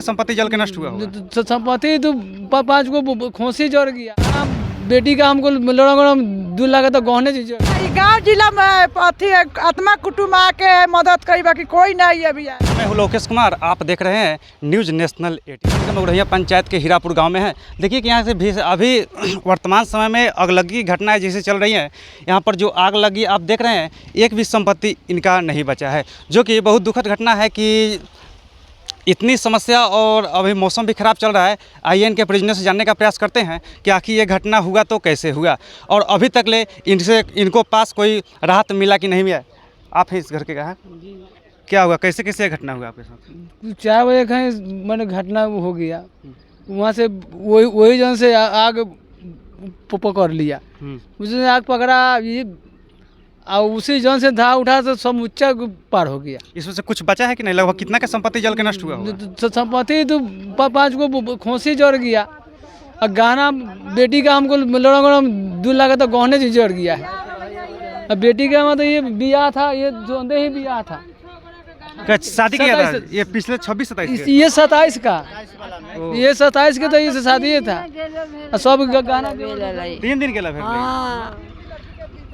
संपत्ति जल के नष्ट हुआ होगा। तो संपत्ति तो 5 को खोसी जड़ गया। बेटी का हमको लड़ा 2 लाख तो गहने गाँव जिला में अथी आत्मा कुटुम्ब आके मदद करी, बाकी कोई नहीं अभी। मैं हूँ लोकेश कुमार, आप देख रहे हैं न्यूज़ नेशनल 18। मगरहिया पंचायत के हीरापुर गांव में है। देखिए कि यहाँ से भी अभी वर्तमान समय में अगलगी घटनाएं जैसे चल रही हैं। यहाँ पर जो आग लगी आप देख रहे हैं, एक भी संपत्ति इनका नहीं बचा है, जो कि बहुत दुखद घटना है कि इतनी समस्या और अभी मौसम भी ख़राब चल रहा है। आइए इनके परिजनों से जानने का प्रयास करते हैं कि आखिर ये घटना हुआ तो कैसे हुआ और अभी तक ले इनको पास कोई राहत मिला कि नहीं मिला। आप इस घर के कहा क्या हुआ, कैसे कैसे घटना हुआ आपके साथ? 4 बजे कहीं मैंने घटना हो गया, वहाँ से वही जन से आग पकड़ लिया। उसने आग पकड़ा ये और उसी जन से धा उठा तो समुच्चा पार हो गया। इसमें से कुछ बचा है कि नहीं? लगभग कितना का संपत्ति जल के नष्ट हुआ होगा? तो संपत्ति तो 5 को खोसी जड़ गया और गहना बेटी का हमको लड़ा 2 लाख तो गहने जड़ गया है। और बेटी का मतलब ये बियाह था, ये जो ही बियाह था, शादी किया था ये पिछले 26-27 ये 27 का, ये 27 के तो ये शादी था। सब गहना 3 दिन के लिए।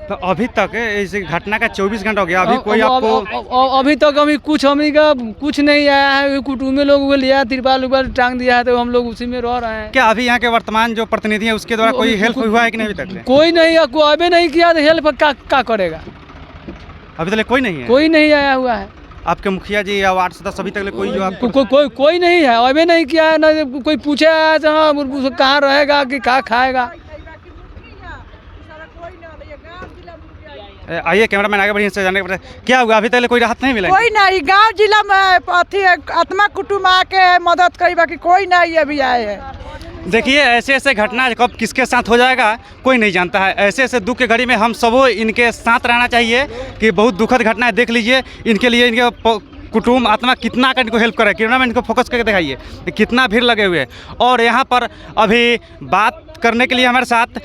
तो अभी तक इस घटना का 24 घंटा हो गया, अभी कोई आपको अभी तक अभी कुछ नहीं आया है। कुटुम्बी लोग लिया, तिरपाल उपाल टांग दिया है, तो हम लोग उसी में रह रहे हैं। क्या अभी यहाँ के वर्तमान जो प्रतिनिधि है उसके द्वारा कोई हेल्प हुआ है कि नहीं? अभी तक कोई नहीं, अभी नहीं किया तो हेल्प क्या करेगा? अभी तक कोई नहीं है, कोई नहीं आया हुआ है। आपके मुखिया जी या वार्ड सदस्य अभी तक कोई जो आपको कोई नहीं है, अभी नहीं किया है। ना कोई पूछे कहाँ रहेगा कि कहाँ खाएगा। आइए कैमरामैन आगे बढ़िए से जानने का क्या हुआ, अभी तक कोई राहत नहीं मिला? कोई नहीं, गांव जिला में अथी आत्मा कुटुम्ब आके मदद करी, बाकी कोई नहीं अभी आए हैं। देखिए ऐसे ऐसे घटना कब किसके साथ हो जाएगा कोई नहीं जानता है। ऐसे ऐसे दुख के घड़ी में हम सबको इनके साथ रहना चाहिए कि बहुत दुखद घटना है। देख लीजिए इनके लिए इनके कुटुम्ब आत्मा कितना कर इनको हेल्प करे। कैमरामैन इनको फोकस करके दिखाइए कितना भीड़ लगे हुए हैं। और यहाँ पर अभी बात करने के लिए हमारे साथ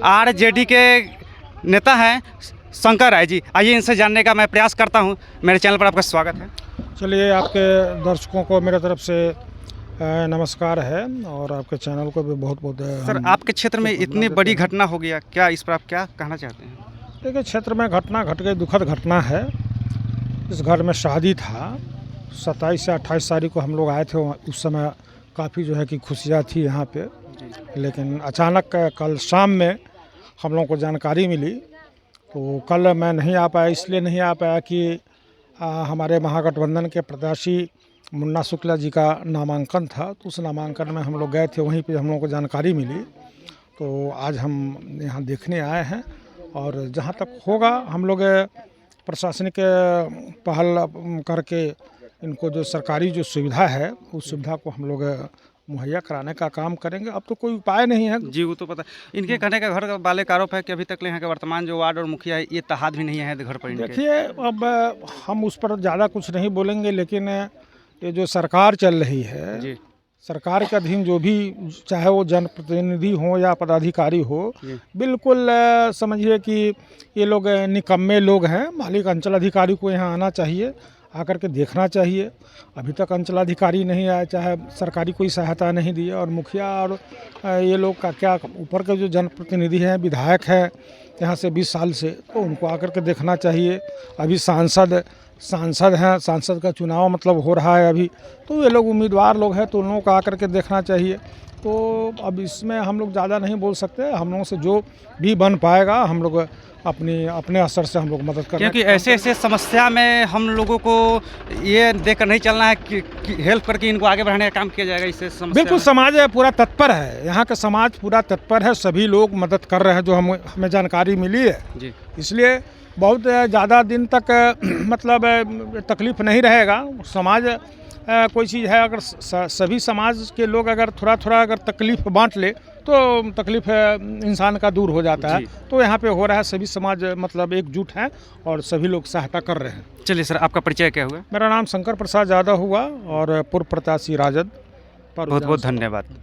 आरजेडी के नेता हैं शंकर राय जी। आइए इनसे जानने का मैं प्रयास करता हूं। मेरे चैनल पर आपका स्वागत है। चलिए, आपके दर्शकों को मेरे तरफ से नमस्कार है और आपके चैनल को भी बहुत बहुत। सर, आपके क्षेत्र में इतनी बड़ी घटना हो गया, क्या इस पर आप क्या कहना चाहते हैं? देखिए, क्षेत्र में घटना घट गई, दुखद घटना है। इस घर में शादी था, 27 या 28 तारीख को हम लोग आए थे। उस समय काफ़ी जो है कि खुशियाँ थी यहाँ पे, लेकिन अचानक कल शाम में हम लोगों को जानकारी मिली। तो कल मैं नहीं आ पाया, इसलिए नहीं आ पाया कि हमारे महागठबंधन के प्रत्याशी मुन्ना शुक्ला जी का नामांकन था। तो उस नामांकन में हम लोग गए थे, वहीं पे हम लोगों को जानकारी मिली। तो आज हम यहाँ देखने आए हैं और जहाँ तक होगा हम लोग प्रशासनिक पहल करके इनको जो सरकारी जो सुविधा है उस सुविधा को हम लोग मुहैया कराने का काम करेंगे। अब तो कोई उपाय नहीं है जी, वो तो पता। इनके कहने का घर वाले का आरोप है कि अभी तक यहाँ के वर्तमान जो वार्ड और मुखिया है ये तहाद भी नहीं है घर पर। देखिए, अब हम उस पर ज़्यादा कुछ नहीं बोलेंगे, लेकिन ये जो सरकार चल रही है जी, सरकार के अधीन जो भी, चाहे वो जनप्रतिनिधि हो या पदाधिकारी हो, बिल्कुल समझिए कि ये लोग निकम्मे लोग हैं। मालिक अंचल अधिकारी को यहाँ आना चाहिए, आकर के देखना चाहिए। अभी तक अंचलाधिकारी नहीं आया, चाहे सरकारी कोई सहायता नहीं दी। और मुखिया और ये लोग का क्या, ऊपर के जो जनप्रतिनिधि हैं, विधायक हैं यहाँ से 20 साल से, तो उनको आकर के देखना चाहिए। अभी सांसद हैं, सांसद का चुनाव मतलब हो रहा है अभी, तो ये लोग उम्मीदवार लोग हैं, तो उन लोगों को आकर के देखना चाहिए। तो अब इसमें हम लोग ज़्यादा नहीं बोल सकते। हम लोगों से जो भी बन पाएगा हम लोग अपने असर से हम लोग मदद करें, क्योंकि ऐसे ऐसे समस्या में हम लोगों को ये देखकर नहीं चलना है कि हेल्प करके इनको आगे बढ़ाने का काम किया जाएगा। इससे बिल्कुल समाज पूरा तत्पर है, यहाँ का समाज पूरा तत्पर है, सभी लोग मदद कर रहे हैं जो हमें जानकारी मिली है जी। इसलिए बहुत ज़्यादा दिन तक मतलब तकलीफ नहीं रहेगा। समाज कोई चीज़ है, अगर सभी समाज के लोग अगर थोड़ा थोड़ा अगर तकलीफ बांट ले तो तकलीफ इंसान का दूर हो जाता है। तो यहाँ पे हो रहा है, सभी समाज मतलब एकजुट हैं और सभी लोग सहायता कर रहे हैं। चलिए सर, आपका परिचय क्या हुआ? मेरा नाम शंकर प्रसाद यादव हुआ और पूर्व प्रत्याशी राजद। बहुत बहुत धन्यवाद।